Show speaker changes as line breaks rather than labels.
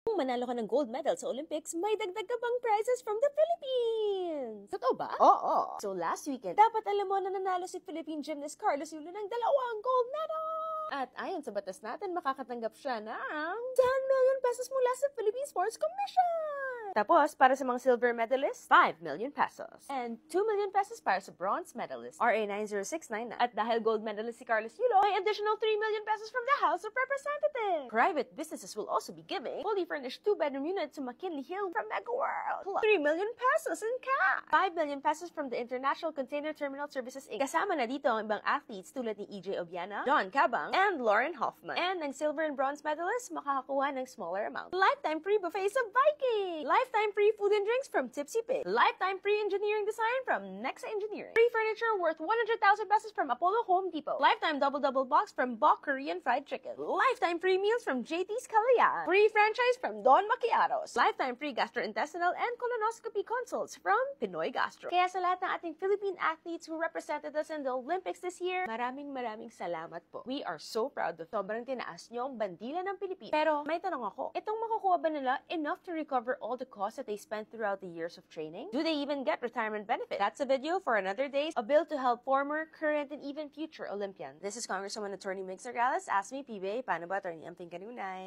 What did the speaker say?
Kung manalo ka ng gold medal sa Olympics, may dagdag ka pang prizes from the Philippines! Totoo ba? Oo! So last weekend, dapat alam mo na nanalo si Philippine gymnast Carlos Yulo ng 2 gold medal! At ayon sa batas natin, makakatanggap siya ng 10 million pesos mula sa Philippine Sports Commission! Tapos, para sa mga silver medalists, 5 million pesos. And 2 million pesos para sa bronze medalist, RA 90699. At dahil gold medalist si Carlos Yulo, may additional 3 million pesos from the House of Representatives. Private businesses will also be giving fully furnished 2-bedroom units to McKinley Hill from Mega World. Plus 3 million pesos in cash. 5 million pesos from the International Container Terminal Services Inc. Kasama na dito ang ibang athletes tulad ni EJ Obiana, Don Cabang, and Lauren Hoffman. And ang silver and bronze medalists makakakuha ng smaller amount. Lifetime free buffet sa Viking! Lifetime free food and drinks from Tipsy Pig. Lifetime free engineering design from Nexa Engineering. Free furniture worth 100,000 pesos from Apollo Home Depot. Lifetime double box from Bok Korean Fried Chicken. Lifetime free meals from JT's Kalayaan. Free franchise from Don Macchiatos. Lifetime free gastrointestinal and colonoscopy consults from Pinoy Gastro. Kaya sa lahat ng ating Philippine athletes who represented us in the Olympics this year, maraming salamat po. We are so proud of sobrang tinaas nyo ang bandila ng Pilipinas. Pero may tanong ako, itong makukuha ba nila enough to recover all the costs that they spent throughout the years of training? Do they even get retirement benefits? That's a video for another day. A bill to help former, current, and even future Olympians. This is Congresswoman Attorney Mig Sargalas. Ask me, PBA, paano ba Attorney Amping Kanunay?